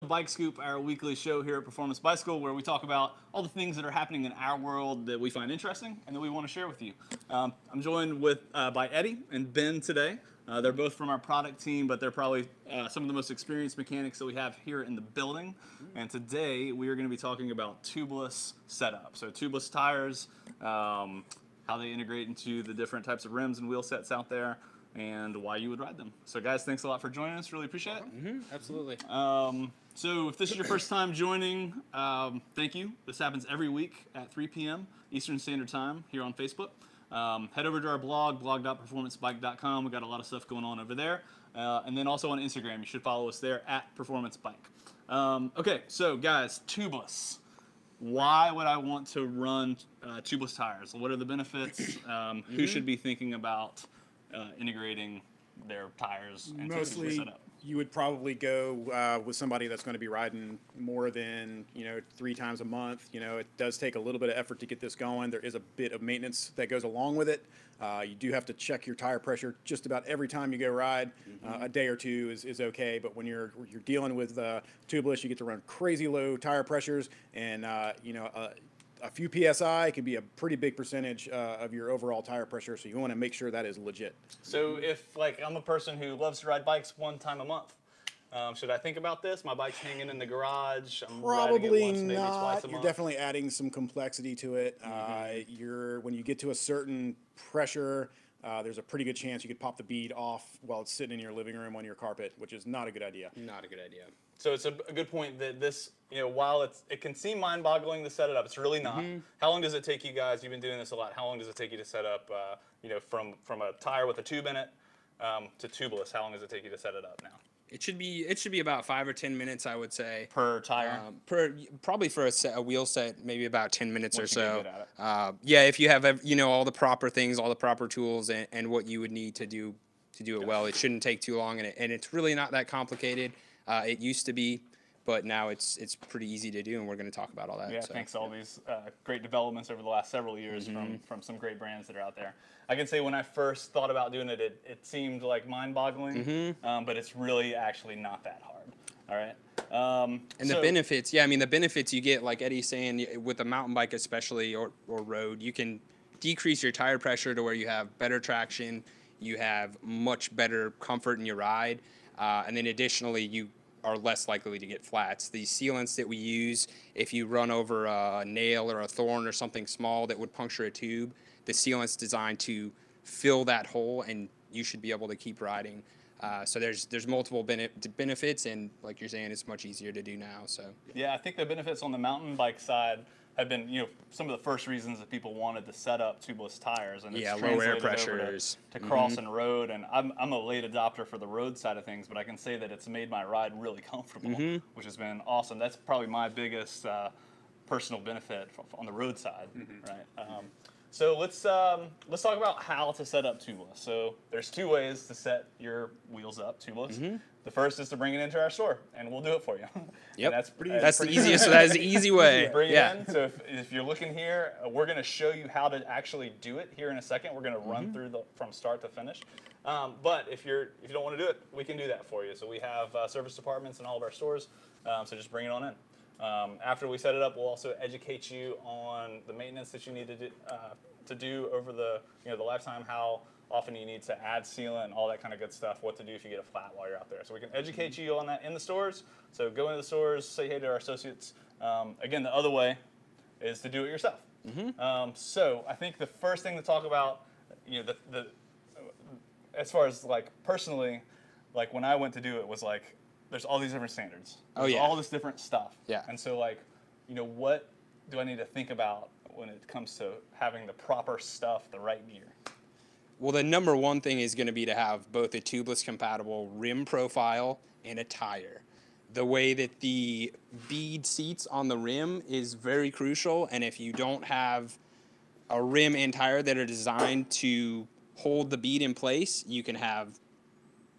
Bike Scoop, our weekly show here at Performance Bicycle, where we talk about all the things that are happening in our world that we find interesting and that we want to share with you. I'm joined by Eddie and Ben today. They're both from our product team, but they're probably some of the most experienced mechanics that we have here in the building. And today we are going to be talking about tubeless setup. So tubeless tires, how they integrate into the different types of rims and wheel sets out there, and why you would ride them. So guys, thanks a lot for joining us. Really appreciate it. Absolutely. So if this is your first time joining, thank you. This happens every week at 3 p.m. Eastern Standard Time here on Facebook. Head over to our blog, blog.performancebike.com. We've got a lot of stuff going on over there. And then also on Instagram, you should follow us there at performancebike. Okay, so guys, tubeless. Why would I want to run tubeless tires? What are the benefits? Who should be thinking about integrating their tires into the setup? You would probably go with somebody that's going to be riding more than 3 times a month. It does take a little bit of effort to get this going. There is a bit of maintenance that goes along with it. You do have to check your tire pressure just about every time you go ride. A day or two is okay, but when you're dealing with tubeless, you get to run crazy low tire pressures, and a few PSI can be a pretty big percentage of your overall tire pressure, so you want to make sure that is legit. So if, I'm a person who loves to ride bikes 1 time a month, should I think about this? My bike's hanging in the garage. I'm riding it once, maybe twice a month. You're definitely adding some complexity to it. When you get to a certain pressure, there's a pretty good chance you could pop the bead off while it's sitting in your living room on your carpet, which is not a good idea. Not a good idea. So it's a good point that this, while it can seem mind-boggling to set it up, it's really not. How long does it take you guys? You've been doing this a lot. How long does it take you to set up, from a tire with a tube in it to tubeless? How long does it take you to set it up now? It should be about 5 or 10 minutes, I would say. Per tire? Probably for a wheel set, maybe about 10 minutes Once or you so. get good at it. Yeah, if you have all the proper things, all the proper tools, and what you would need to do it well, it shouldn't take too long, and it's really not that complicated. It used to be, but now it's pretty easy to do, and we're going to talk about all that. Yeah, thanks to all these great developments over the last several years from some great brands that are out there. I can say when I first thought about doing it, it seemed like mind-boggling, but it's really actually not that hard. All right. And the benefits, the benefits you get, like Eddie's saying, with a mountain bike especially, or road, you can decrease your tire pressure to where you have better traction, you have much better comfort in your ride, and then additionally, you are less likely to get flats. The sealants that we use, if you run over a nail or a thorn or something small that would puncture a tube, the sealant's designed to fill that hole, and you should be able to keep riding. So there's multiple benefits, and like you're saying, it's much easier to do now. So yeah, I think the benefits on the mountain bike side have been, some of the first reasons that people wanted to set up tubeless tires, and it's low air pressures to cross and road. And I'm a late adopter for the road side of things, but I can say that it's made my ride really comfortable, which has been awesome. That's probably my biggest personal benefit on the road side, right? So let's talk about how to set up tubeless. So there's 2 ways to set your wheels up tubeless. The first is to bring it into our store, and we'll do it for you. Yep, that's the easiest. So that is the easy way. Bring it in. So if you're looking here, we're going to show you how to actually do it here in a second. We're going to run through from start to finish. But if you don't want to do it, we can do that for you. So we have service departments in all of our stores. So just bring it on in. After we set it up, we'll also educate you on the maintenance that you need to do over the lifetime, how often you need to add sealant and all that kind of good stuff, what to do if you get a flat while you're out there. So we can educate you on that in the stores. So go into the stores, say hey to our associates. Again, the other way is to do it yourself. So I think the first thing to talk about, as far as personally, when I went to do it was there's all these different standards. There's all this different stuff. Yeah. And so what do I need to think about when it comes to having the proper stuff, the right gear? Well, the number one thing is going to be to have both a tubeless compatible rim profile and a tire. The way that the bead seats on the rim is very crucial, and if you don't have a rim and tire that are designed to hold the bead in place, you can have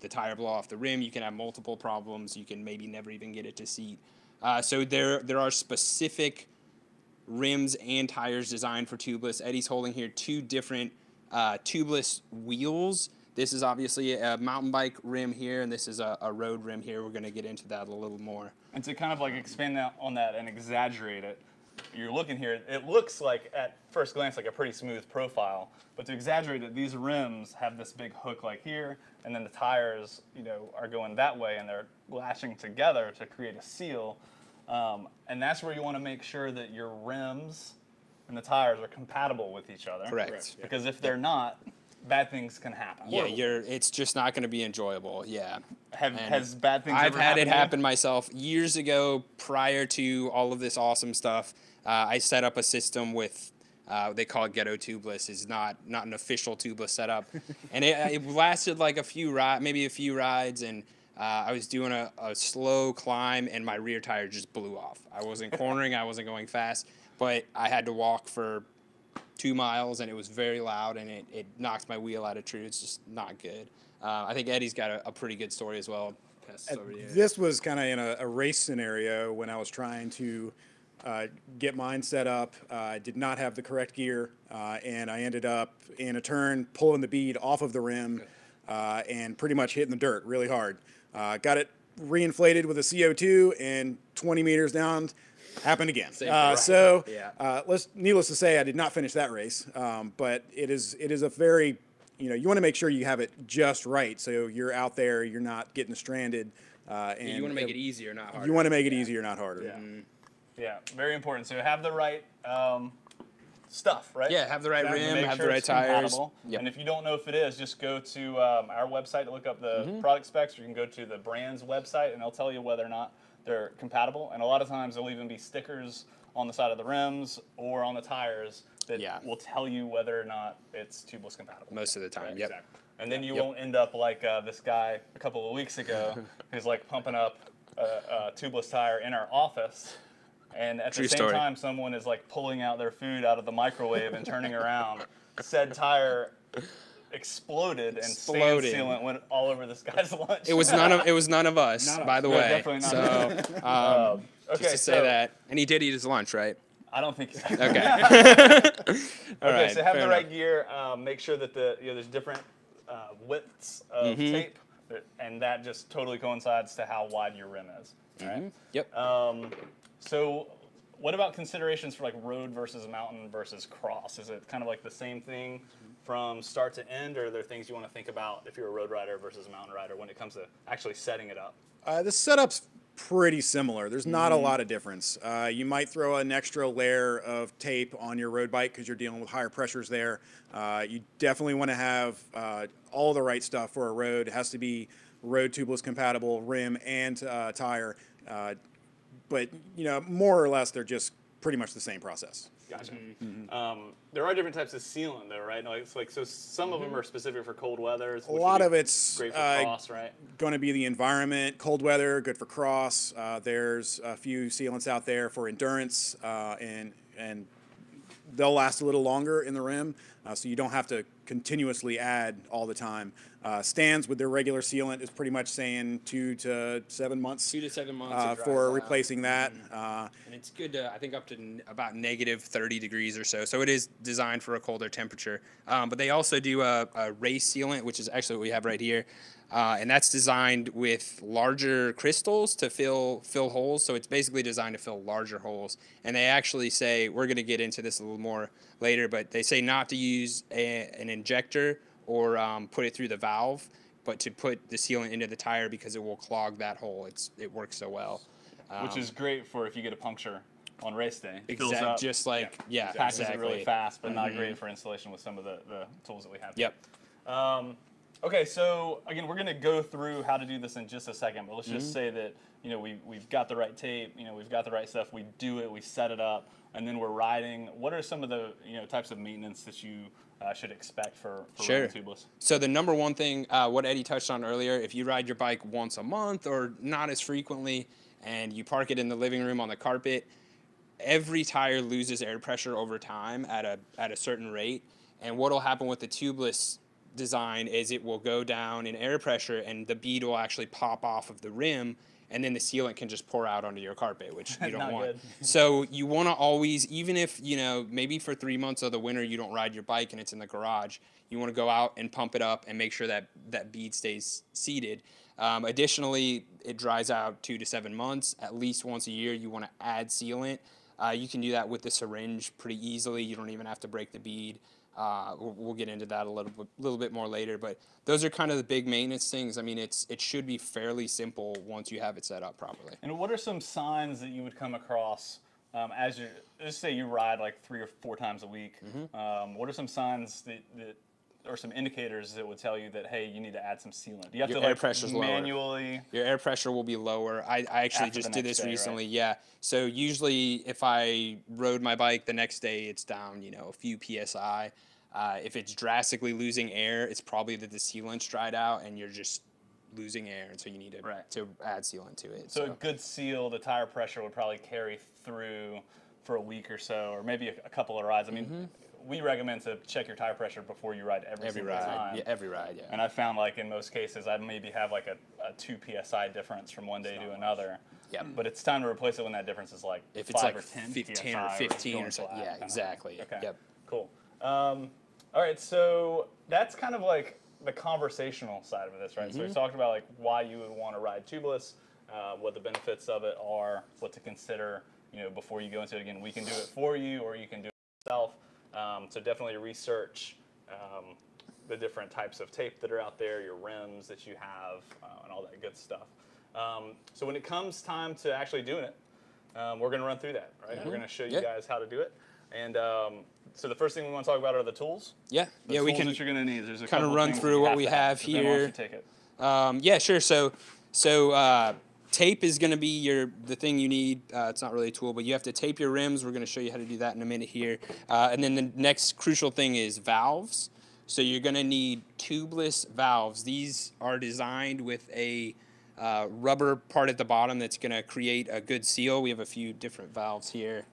the tire blow off the rim, you can have multiple problems, you can maybe never even get it to seat. So there are specific rims and tires designed for tubeless. Eddie's holding here 2 different Tubless wheels This is obviously a mountain bike rim here, and this is a road rim here. We're going to get into that a little more. And to kind of like expand on that and exaggerate it, you're looking here, it looks like at first glance like a pretty smooth profile, but to exaggerate it, these rims have this big hook like here, and then the tires, are going that way, and they're lashing together to create a seal. And that's where you want to make sure that your rims and the tires are compatible with each other. Correct. Because if they're not, bad things can happen. Yeah, it's just not going to be enjoyable. Yeah. Has bad things I've ever had it happened to you? happen myself years ago. Prior to all of this awesome stuff, I set up a system with they call it Ghetto Tubless. It's not an official tubeless setup, and it lasted like maybe a few rides, and I was doing a slow climb, and my rear tire just blew off. I wasn't cornering, I wasn't going fast, but I had to walk for 2 miles, and it was very loud, and it knocked my wheel out of true. It's just not good. I think Eddie's got a pretty good story as well. This was kind of in a race scenario when I was trying to get mine set up. I did not have the correct gear, and I ended up in a turn pulling the bead off of the rim and pretty much hitting the dirt really hard. Got it reinflated with a CO2, and 20 meters down, happened again. Needless to say, I did not finish that race, but it is a very, you want to make sure you have it just right, so you're out there, you're not getting stranded. And you want to make it easier, not harder. You want to make it easier, not harder. Yeah. Yeah, very important. So have the right stuff, right? Yeah, have the right rim, make have sure the right it's tires. compatible. Yep. And if you don't know if it is, just go to our website to look up the product specs, or you can go to the brand's website, and they'll tell you whether or not they're compatible. And a lot of times there'll even be stickers on the side of the rims or on the tires that will tell you whether or not it's tubeless compatible. Most of the time, right? yep. Exactly. And then you won't end up like this guy a couple of weeks ago who's like pumping up a tubeless tire in our office. And at the same time, someone is like pulling out their food out of the microwave and turning around. Said tire exploded and sand sealant went all over this guy's lunch. It was none of us, by the way. Definitely not. So Okay, just to say that, and he did eat his lunch, right? I don't think so. Okay. Okay, so have the right gear. Make sure that there's different widths of tape, and that just totally coincides to how wide your rim is. All right. Yep. So what about considerations for like road versus mountain versus cross? Is it kind of like the same thing from start to end, or are there things you want to think about if you're a road rider versus a mountain rider when it comes to actually setting it up? The setup's pretty similar. There's not a lot of difference. You might throw an extra layer of tape on your road bike because you're dealing with higher pressures there. You definitely want to have all the right stuff for a road. It has to be road tubeless compatible rim and tire. But, more or less, they're just pretty much the same process. Gotcha. There are different types of sealant, though, right? No, it's like, so some of them are specific for cold weather. A lot of it's great for cross, right? Going to be the environment. Cold weather, good for cross. There's a few sealants out there for endurance, and they'll last a little longer in the rim, so you don't have to continuously add all the time. Stands with their regular sealant is pretty much saying 2 to 7 months. 2 to 7 months for replacing that. And it's good to, I think, up to about negative 30 degrees or so. So it is designed for a colder temperature. But they also do a race sealant, which is actually what we have right here. And that's designed with larger crystals to fill holes. So it's basically designed to fill larger holes. And they actually say, we're going to get into this a little more later, but they say not to use an injector or put it through the valve, but to put the sealant into the tire because it will clog that hole. It works so well. Which is great for if you get a puncture on race day. Exactly. Just like, passes it really fast, but not great for installation with some of the tools that we have. Yep. Okay, so again, we're going to go through how to do this in just a second, but let's just say that we've got the right tape, we've got the right stuff, we do it, we set it up, and then we're riding. What are some of the types of maintenance that you should expect for riding tubeless? So the number one thing, what Eddie touched on earlier, if you ride your bike once a month or not as frequently, and you park it in the living room on the carpet, every tire loses air pressure over time at a certain rate, and what will happen with the tubeless design is it will go down in air pressure and the bead will actually pop off of the rim and then the sealant can just pour out onto your carpet, which you don't Not want. good. So you want to always, even if, you know, maybe for 3 months of the winter you don't ride your bike and it's in the garage, you want to go out and pump it up and make sure that that bead stays seated. Additionally, it dries out 2 to 7 months. At least once a year, you want to add sealant. You can do that with the syringe pretty easily. You don't even have to break the bead. We'll get into that a little bit more later, but those are kind of the big maintenance things. I mean, it should be fairly simple once you have it set up properly. And what are some signs that you would come across as you, let's say you ride like 3 or 4 times a week? What are some signs that or some indicators that would tell you that, hey, you need to add some sealant? Do you have Your to air like pressure's lower. manually? Your air pressure will be lower. I actually After just the did next this day, recently. right? Yeah. So usually if I rode my bike the next day, it's down, you know, a few PSI. If it's drastically losing air, it's probably that the sealant's dried out and you're just losing air, and so you need to add sealant to it. So a good seal, the tire pressure would probably carry through for a week or so, or maybe a couple of rides. I mean, we recommend to check your tire pressure before you ride every single ride. time. Yeah, every ride, yeah. And I found like in most cases, I'd maybe have like a 2 PSI difference from one day to another. Yep. But it's time to replace it when that difference is like If it's 5 like or 10 10 PSI or 15 going or something. flat, Yeah, kinda. exactly. Okay. Yep. Cool. All right, so that's kind of like the conversational side of this, right? So we talked about like why you would want to ride tubeless, what the benefits of it are, what to consider, you know, before you go into it. Again, we can do it for you, or you can do it yourself. So definitely research the different types of tape that are out there, your rims that you have, and all that good stuff. So when it comes time to actually doing it, we're going to run through that, right? We're going to show you guys how to do it. And so the first thing we want to talk about are the tools. Yeah. The Yeah, we tools can that you're going to need. There's a kind of couple run things through you what we to have So Ben, why don't here. you take it? Yeah, sure. So tape is going to be the thing you need. It's not really a tool, but you have to tape your rims. We're going to show you how to do that in a minute here. And then the next crucial thing is valves. So you're going to need tubeless valves. These are designed with a rubber part at the bottom that's going to create a good seal. We have a few different valves here.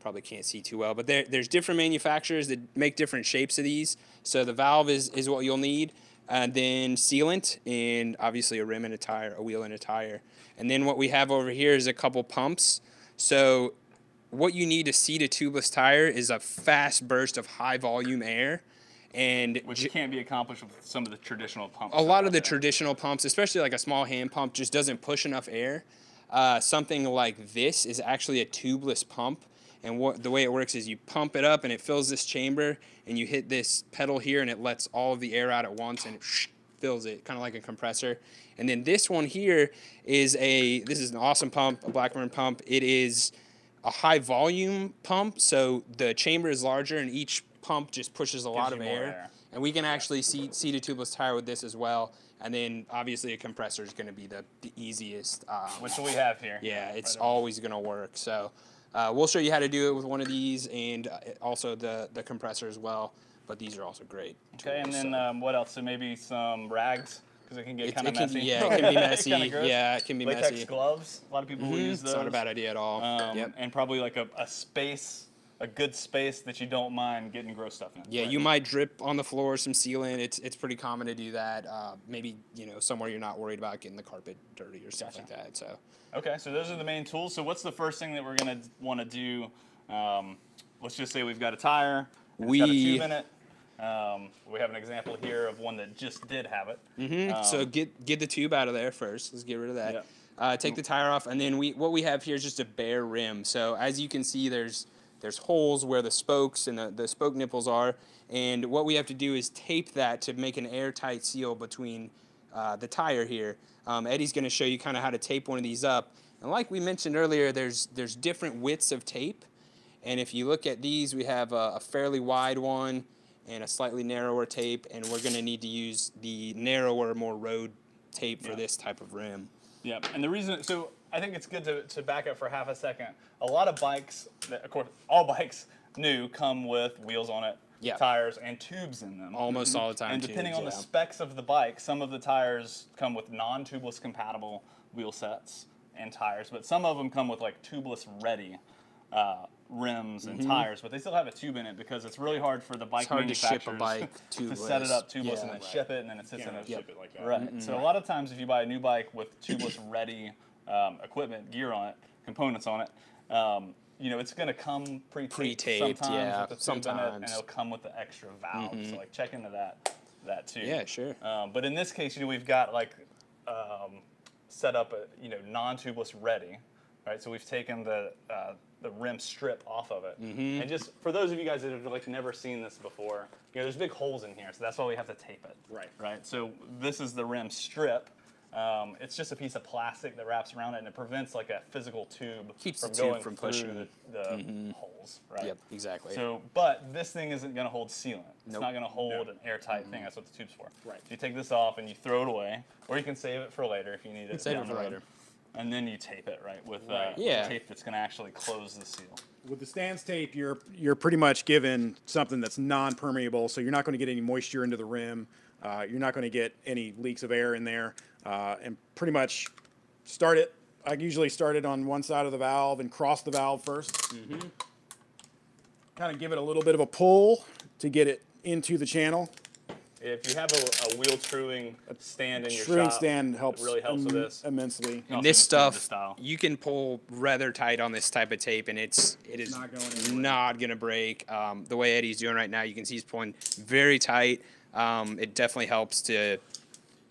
Probably can't see too well, but there's different manufacturers that make different shapes of these. So the valve is what you'll need, and then sealant, and obviously a rim and a tire, a wheel and a tire. And then what we have over here is a couple pumps. So what you need to seat a tubeless tire is a fast burst of high volume air. And Which can't be accomplished with some of the traditional pumps. a lot of the traditional pumps, especially like a small hand pump, just doesn't push enough air. Something like this is actually a tubeless pump. And the way it works is you pump it up and it fills this chamber, and you hit this pedal here and it lets all of the air out at once and it fills it, kind of like a compressor. And then this one here is this is an awesome pump, a Blackburn pump. It is a high volume pump, so the chamber is larger and each pump just pushes a lot of air. And we can actually seat a tubeless tire with this as well. And then obviously a compressor is going to be the easiest. Which we have here. Yeah, it's always going to work. So we'll show you how to do it with one of these, and also the compressor as well. But these are also great. Okay, and tools, then what else? So maybe some rags, because it can get kind of messy. Yeah, it can be messy. Kinda gross. Yeah, it can be Latex messy. gloves. A lot of people will use those. It's not a bad idea at all. Yep. And probably like a space, a good space that you don't mind getting gross stuff in. Yeah, right? you might drip on the floor some sealant. It's pretty common to do that. Maybe somewhere you're not worried about getting the carpet dirty or stuff like that. So. Okay, so those are the main tools. So what's the first thing that we're gonna want to do? Let's just say we've got a tire. And it's got a tube in it. We have an example here of one that just did have it. So get the tube out of there first. Let's get rid of that. Yeah. Take the tire off, and then what we have here is just a bare rim. So as you can see, there's holes where the spokes and the spoke nipples are, and what we have to do is tape that to make an airtight seal between the tire here. Eddie's going to show you kind of how to tape one of these up. And like we mentioned earlier, there's different widths of tape. And if you look at these, we have a fairly wide one and a slightly narrower tape, and we're going to need to use the narrower, more road tape for this type of rim. Yep, and the reason, so I think it's good to back up for half a second. A lot of bikes, of course, all bikes new come with wheels on it, tires, and tubes in them. Almost all the time. And depending on the specs of the bike, some of the tires come with non-tubeless compatible wheel sets and tires, but some of them come with like tubeless ready rims and tires, but they still have a tube in it because it's really hard for the bike hard to ship a manufacturers bike to set it up tubeless. tubeless Yeah. and then ship it, and then it sits in a Ship it like that. right. So a lot of times, if you buy a new bike with tubeless ready equipment, gear on it, components on it, you know, it's going to come Pre-taped, sometimes yeah, with the tube in it, and sometimes. ittle come with the extra valve. So like check into that too. Yeah, sure. But in this case, you know, we've got like set up a non-tubeless ready, right? So we've taken the rim strip off of it, and just for those of you guys that have like never seen this before, you know, there's big holes in here, so that's why we have to tape it. Right. Right. So this is the rim strip. It's just a piece of plastic that wraps around it, and it prevents like a physical tube Keeps the from tube going from through pushing. the holes. Right. Yep, exactly. So, but this thing isn't going to hold sealant. It's Nope. not going to hold an airtight thing. That's what the tube's for. Right. So you take this off and you throw it away, or you can save it for later if you need it. Save it down for the road. later. And then you tape it right with Yeah. tape that's going to actually close the seal. With the stands tape, you're pretty much given something that's non-permeable, so you're not going to get any moisture into the rim. You're not going to get any leaks of air in there, and pretty much start it. I usually start it on one side of the valve and cross the valve first. Kind of give it a little bit of a pull to get it into the channel. If you have a wheel truing stand in your Truing shop, stand helps, it really helps with this. immensely. Also And this just move the stuff, style. you can pull rather tight on this type of tape, and it is Not going anywhere. not gonna break. The way Eddie's doing right now, you can see he's pulling very tight. It definitely helps to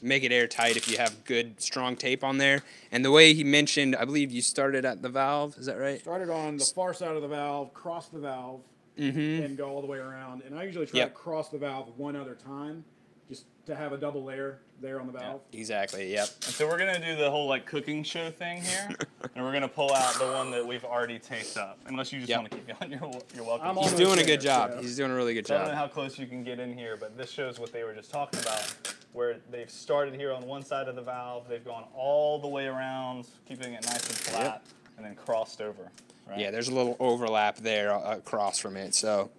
make it airtight if you have good, strong tape on there. And the way he mentioned, I believe you started at the valve. Is that right? Started on the far side of the valve, cross the valve, and go all the way around. And I usually try Yep. to cross the valve one other time, just to have a double layer there on the valve. Exactly. Yep. And so we're gonna do the whole like cooking show thing here, and we're gonna pull out the one that we've already taped up. Unless you just Yep. want to keep going, you're welcome. I'm He's almost doing a there, good job. so- He's doing a really good So I don't know job. how close you can get in here, but this shows what they were just talking about, where they've started here on one side of the valve, they've gone all the way around, keeping it nice and flat, and then crossed over. Right? Yeah, there's a little overlap there across from it. So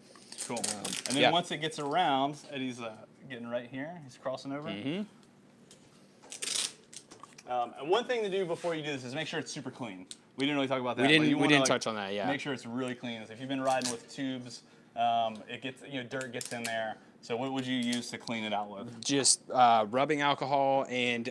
Cool. And then yeah. once it gets around, Eddie's getting right here. He's crossing over. Mm-hmm. And one thing to do before you do this is make sure it's super clean. We didn't really talk about that. We but didn't- you we wanna, didn't touch on that, yeah. Make sure it's really clean. If you've been riding with tubes, it gets dirt gets in there. So what would you use to clean it out with? just rubbing alcohol and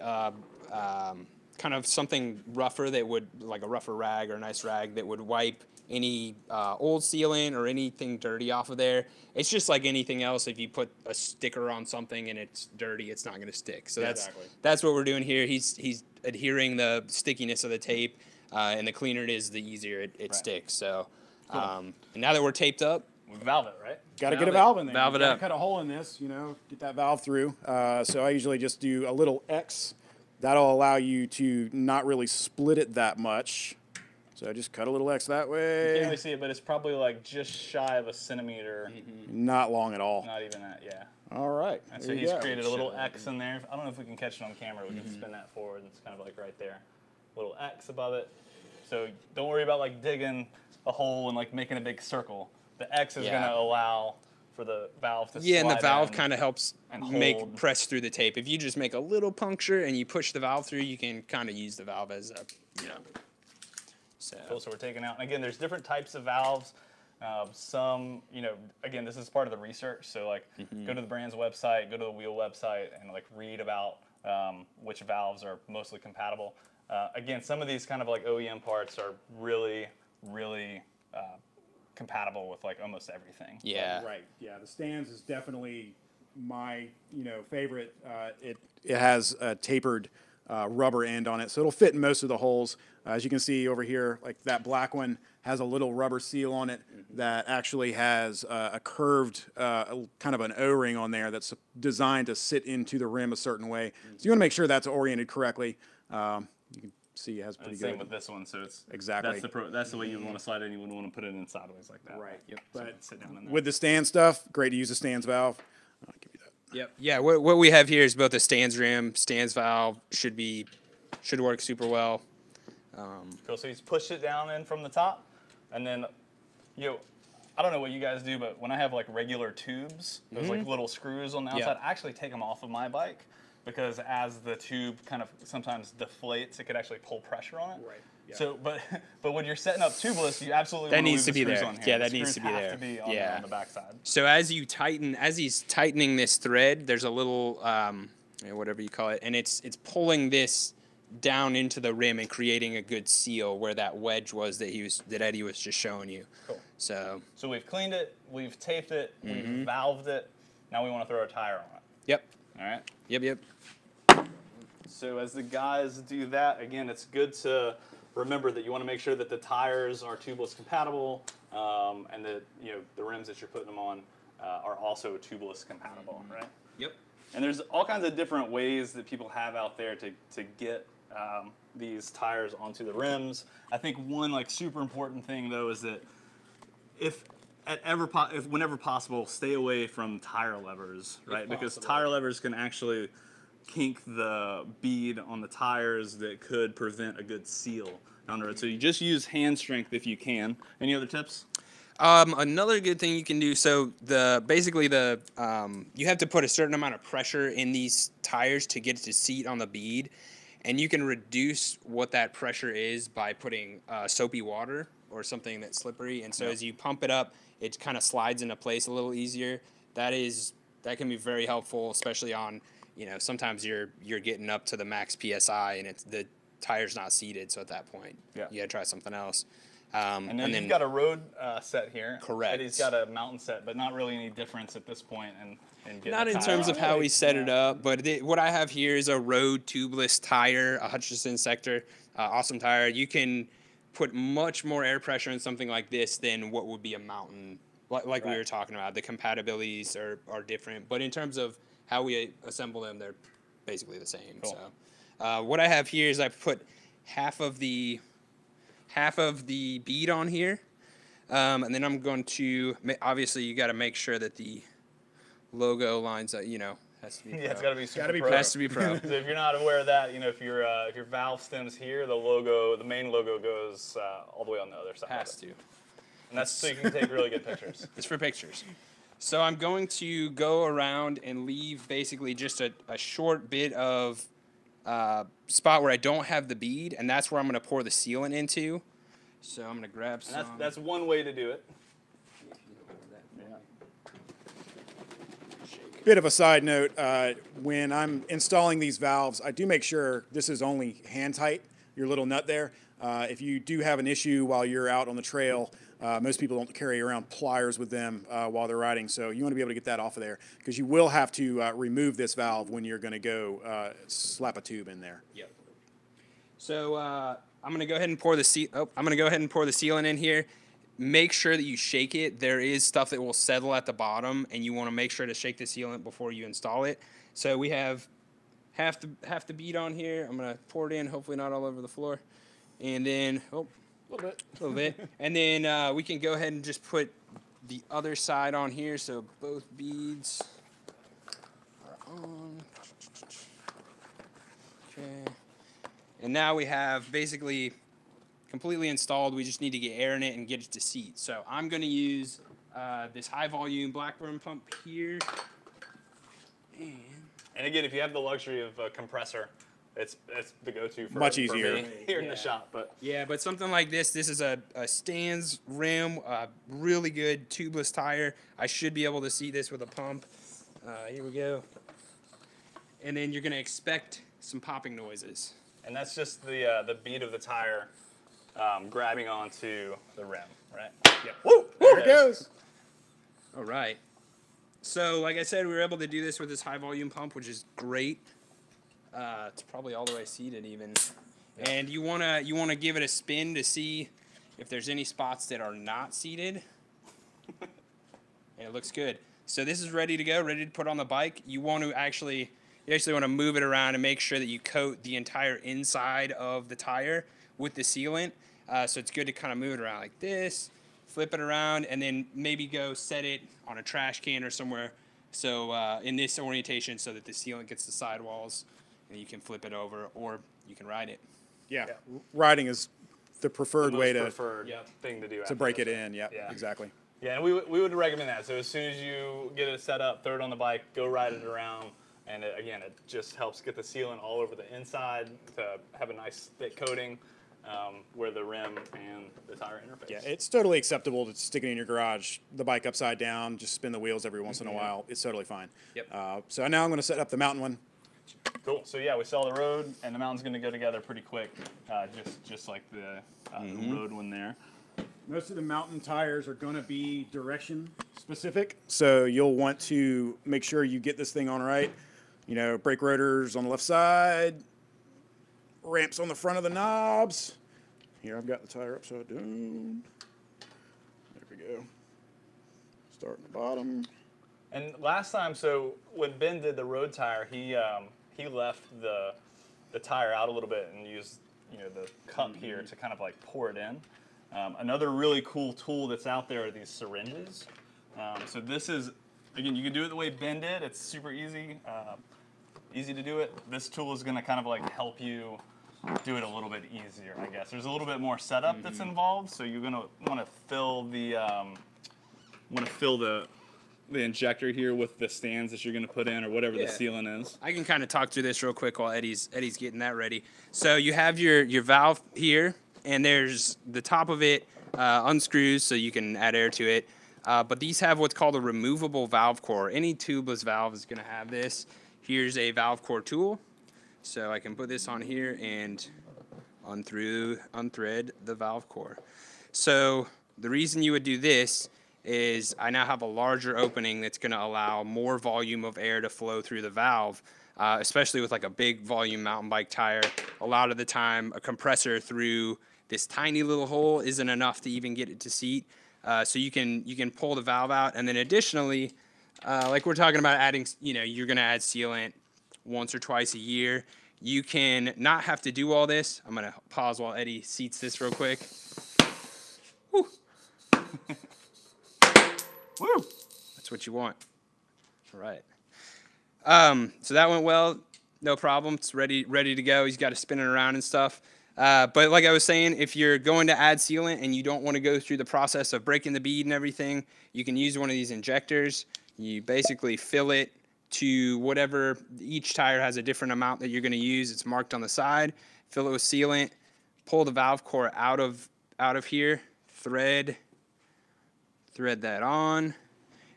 kind of something rougher that would, like a rougher rag or a nice rag that would wipe any old sealant or anything dirty off of there. It's just like anything else. If you put a sticker on something and it's dirty, it's not going to stick. So Exactly. that's what we're doing here. He's adhering the stickiness of the tape, and the cleaner it is, the easier it Right. sticks. So and now that we're taped up, We valve it, right? Got to get a Valve it. valve in there. Valve it Gotta up. Cut a hole in this, get that valve through. So I usually just do a little X. That'll allow you to not really split it that much. So I just cut a little X that You can't way. really see it, but it's probably like just shy of a centimeter. Not long at all. Not even that, yeah. All right. And so there you he's go. created a little X in there. I don't know if we can catch it on camera. We can spin that forward. It's kind of like right there. Little X above it. So don't worry about like digging a hole and like making a big circle. The X is Yeah. going to allow for the valve to yeah, and the slide valve in. kind of helps and make hold. press through the tape. If you just make a little puncture and you push the valve through, you can kind of use the valve as a, So Cool, so we're taking out, and again, there's different types of valves. Some, again, this is part of the research. So like, go to the brand's website, go to the wheel website, and like read about which valves are mostly compatible. Again, some of these kind of like OEM parts are really, really compatible with like almost everything. yeah, Right. Yeah. The stands is definitely my favorite. It has a tapered rubber end on it, so it'll fit in most of the holes. As you can see over here, like that black one has a little rubber seal on it that actually has a curved kind of an O-ring on there that's designed to sit into the rim a certain way. So you want to make sure that's oriented correctly. You can see it has And pretty same good. with this one, so it's Exactly. That's the way you want to slide it. You wouldn't want to put it in sideways like that. Right. Yep. So But it can sit down in there. with the stand stuff, great to use the stands valve. I'll give you that. yep, yeah. What we have here is both a stands rim, stands valve should work super well. Cool. So he's pushed it down in from the top, and then, I don't know what you guys do, but when I have like regular tubes, those like little screws on the outside, I actually take them off of my bike because as the tube kind of sometimes deflates, it could actually pull pressure on it. Right. Yeah. So, but when you're setting up tubeless, you absolutely That want to needs leave to the be screws there. on here. Yeah, The that needs screws to be have there. to be on, Yeah. on the backside. So as he's tightening this thread, there's a little whatever you call it, and it's pulling this down into the rim and creating a good seal where that wedge was that Eddie was just showing you. Cool. So we've cleaned it, we've taped it, we've valved it. Now we want to throw a tire on it. yep, All right. yep. So as the guys do that, again, it's good to remember that you want to make sure that the tires are tubeless compatible, and that the rims that you're putting them on are also tubeless compatible, right? Yep. And there's all kinds of different ways that people have out there to get these tires onto the rims. I think one super important thing though is that if whenever possible, stay away from tire levers, right? Because tire levers can actually kink the bead on the tires that could prevent a good seal on the road. So you just use hand strength if you can. Any other tips? Another good thing you can do, so you have to put a certain amount of pressure in these tires to get it to seat on the bead, and you can reduce what that pressure is by putting soapy water or something that's slippery, and so as you pump it up, it kind of slides into place a little easier. That can be very helpful, especially on, sometimes you're getting up to the max PSI and the tire's not seated, so at that point, you gotta try something else. And then you've got a road set here. Correct. Eddie's got a mountain set, but not really any difference at this point in getting Not the in tire terms on of it. how we set it up, but what I have here is a road tubeless tire, a Hutchinson sector, awesome tire. You can put much more air pressure in something like this than what would be a mountain, like we were talking about. The compatibilities are different, but in terms of how we assemble them, they're basically the same. Cool. So what I have here is I put half of the bead on here, and then I'm going to, obviously you got to make sure that the logo lines up, has to be pro. Yeah, it's got to be super pro. Has to be pro. So if you're not aware of that, if your valve stem's here, the main logo goes all the way on the other side. Has of it. to. And that's so you can take really good pictures. It's for pictures. So I'm going to go around and leave basically just a short bit of spot where I don't have the bead, and that's where I'm going to pour the sealant into. So I'm going to grab some. And that's one way to do it. Bit of a side note, when I'm installing these valves, I do make sure this is only hand tight, your little nut there. If you do have an issue while you're out on the trail, most people don't carry around pliers with them while they're riding, so you want to be able to get that off of there, because you will have to remove this valve when you're going to go slap a tube in there. Yep. So I'm going to go ahead and pour the sealant in here. Make sure that you shake it. There is stuff that will settle at the bottom, and you want to make sure to shake the sealant before you install it. So we have half the bead on here. I'm going to pour it in, hopefully not all over the floor. And then, a little bit. And then we can go ahead and just put the other side on here. So both beads are on. Okay. And now we have basically completely installed. We just need to get air in it and get it to seat. So I'm going to use this high volume Blackburn pump here. And again, if you have the luxury of a compressor, it's the go-to for Much easier. me here in the shop. But yeah, but something like this is a Stans rim, a really good tubeless tire. I should be able to see this with a pump. Here we go. And then you're going to expect some popping noises. And that's just the bead of the tire grabbing onto the rim, right? Yep. Woo! There it goes. All right. So, like I said, we were able to do this with this high volume pump, which is great. It's probably all the way seated even. Yeah. And you wanna give it a spin to see if there's any spots that are not seated. And it looks good. So this is ready to go, ready to put on the bike. You actually want to move it around and make sure that you coat the entire inside of the tire with the sealant. So it's good to kind of move it around like this, flip it around, and then maybe go set it on a trash can or somewhere. So in this orientation, so that the sealant gets the sidewalls, and you can flip it over, or you can ride it. Yeah, riding is the preferred way to thing to do to break it in. Yeah, exactly. Yeah, and we would recommend that. So as soon as you get it set up, throw it on the bike, go ride it around. And again, it just helps get the sealant all over the inside to have a nice thick coating where the rim and the tire interface. Yeah, it's totally acceptable to stick it in your garage, the bike upside down, just spin the wheels every once in a while. It's totally fine. Yep. So now I'm going to set up the mountain one. Cool. So yeah, we saw the road and the mountain's going to go together pretty quick, just like the road one there. Most of the mountain tires are going to be direction specific, so you'll want to make sure you get this thing on right. You know, brake rotors on the left side, ramps on the front of the knobs. Here I've got the tire upside down. There we go. Start at the bottom. And last time, so when Ben did the road tire, he left the tire out a little bit and used the cup here to kind of like pour it in. Another really cool tool that's out there are these syringes. So this is, again, you can do it the way Ben did. It's super easy, easy to do it. This tool is going to kind of like help you do it a little bit easier, I guess. There's a little bit more setup that's involved, so you're going to want to fill the injector here with the stands that you're going to put in or whatever the sealant is. I can kind of talk through this real quick while Eddie's getting that ready. So you have your valve here, and there's the top of it unscrews so you can add air to it. But these have what's called a removable valve core. Any tubeless valve is going to have this. Here's a valve core tool. So I can put this on here and unthread the valve core. So the reason you would do this is I now have a larger opening that's going to allow more volume of air to flow through the valve, especially with like a big volume mountain bike tire. A lot of the time, a compressor through this tiny little hole isn't enough to even get it to seat. So you can pull the valve out, and then additionally, like we're talking about adding, you're going to add sealant once or twice a year. You can not have to do all this. I'm going to pause while Eddie seats this real quick. Woo. Woo! That's what you want. All right. So that went well. No problem. It's ready to go. He's got to spin it around and stuff. But like I was saying, if you're going to add sealant and you don't want to go through the process of breaking the bead and everything, you can use one of these injectors. You basically fill it to whatever. Each tire has a different amount that you're going to use. It's marked on the side. Fill it with sealant. Pull the valve core out of here. Thread that on,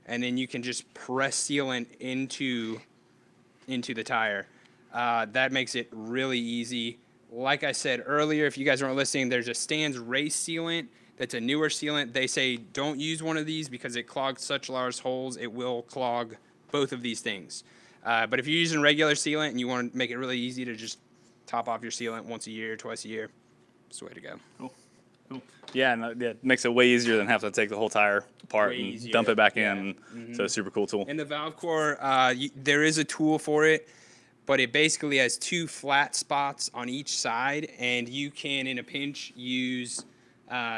and then you can just press sealant into the tire. That makes it really easy. Like I said earlier, if you guys weren't listening, there's a Stan's Race sealant that's a newer sealant. They say don't use one of these because it clogs such large holes. It will clog both of these things. But if you're using regular sealant and you want to make it really easy to just top off your sealant once a year, twice a year, it's the way to go. Cool. Yeah, and it makes it way easier than have to take the whole tire apart and dump it back in. So it's a super cool tool. And the valve core, there is a tool for it, but it basically has two flat spots on each side, and you can, in a pinch, use.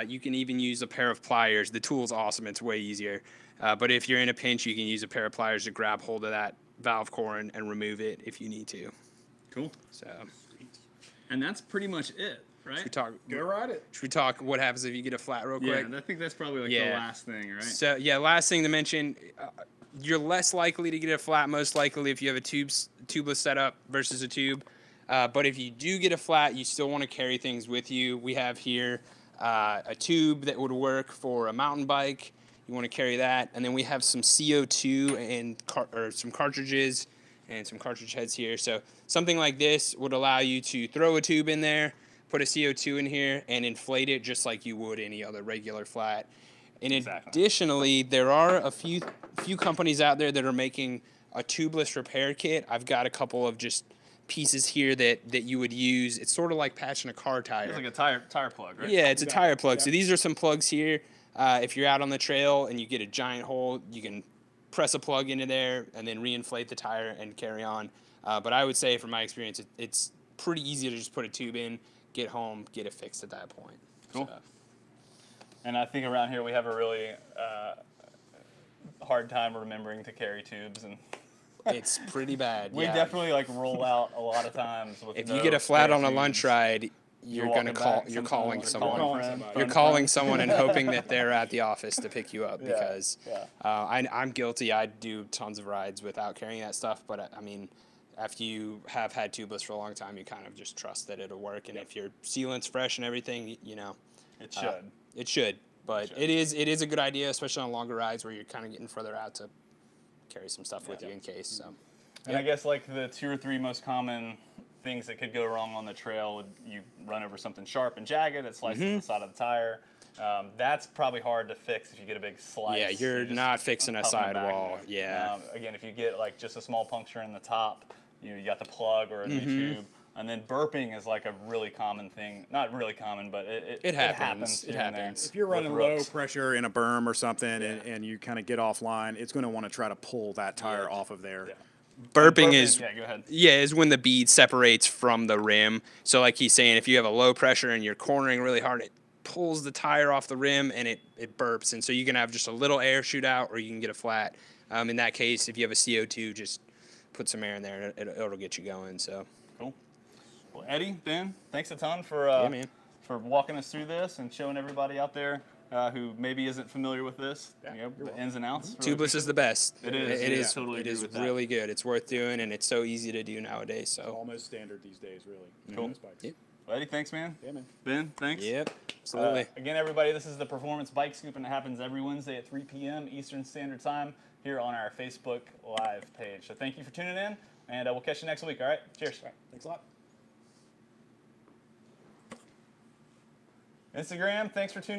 You can even use a pair of pliers. The tool's awesome. It's way easier. But if you're in a pinch, you can use a pair of pliers to grab hold of that valve core and remove it if you need to. Cool. So. And that's pretty much it. Right? Go ride it. Should we talk what happens if you get a flat real quick? Yeah, I think that's probably like the last thing, right? So, last thing to mention, you're less likely to get a flat, most likely if you have a tubeless setup versus a tube. But if you do get a flat, you still want to carry things with you. We have here a tube that would work for a mountain bike. You want to carry that. And then we have some CO2 and some cartridges and some cartridge heads here. So something like this would allow you to throw a tube in there, put a CO2 in here, and inflate it just like you would any other regular flat. And additionally, there are a few companies out there that are making a tubeless repair kit. I've got a couple of just pieces here that you would use. It's sort of like patching a car tire. It's like a tire plug, right? Yeah, it's a tire plug. So these are some plugs here. If you're out on the trail and you get a giant hole, you can press a plug into there and then reinflate the tire and carry on. But I would say, from my experience, it's pretty easy to just put a tube in, get home, get it fixed at that point. Cool. So. And I think around here we have a really hard time remembering to carry tubes, and it's pretty bad. We definitely roll out a lot of times. If you get a flat on a lunch ride, you're walking gonna call. back You're sometime, calling or someone. calling a friend, You're phone a calling friend. someone and hoping that they're at the office to pick you up Yeah, because yeah. I'm guilty. I do tons of rides without carrying that stuff, but I mean, after you have had tubeless for a long time, you kind of just trust that it'll work. And if your sealant's fresh and everything, you know, It should. it should. But should. it is a good idea, especially on longer rides where you're kind of getting further out to carry some stuff with you in case. So. And I guess like the 2 or 3 most common things that could go wrong on the trail, you run over something sharp and jagged, it slices the side of the tire. That's probably hard to fix if you get a big slice. Yeah, you're just not fixing a puffing it back. sidewall. Yeah. Again, if you get like just a small puncture in the top, you got the plug or a new tube. And then burping is like a really common thing. Not really common, but it happens. It here and there happens. If you're with running low ropes. pressure in a berm or something and you kind of get offline, it's going to want to try to pull that tire Yeah. off of there. Yeah. Burping is Yeah, go ahead. is when the bead separates from the rim. So like he's saying, if you have a low pressure and you're cornering really hard, it pulls the tire off the rim and it burps. And so you can have just a little air shoot out or you can get a flat. In that case, if you have a CO2, just put some air in there and it'll get you going. So Cool. Well, Eddie, Ben, thanks a ton for man. for walking us through this and showing everybody out there who maybe isn't familiar with this, the ins and outs. Really tubeless is the best. It is. It Yeah, is. totally It agree is with that. really good. It's worth doing, and it's so easy to do nowadays. So. Almost standard these days, really. Cool. Most bikes. Yep. Well, Eddie, thanks, man. Yeah, man. Ben, thanks. Yep. Absolutely. Again, everybody, this is the Performance Bike Scoop, and it happens every Wednesday at 3 p.m. Eastern Standard Time here on our Facebook Live page. So thank you for tuning in, and we'll catch you next week. All right? Cheers. Thanks a lot. Instagram, thanks for tuning in.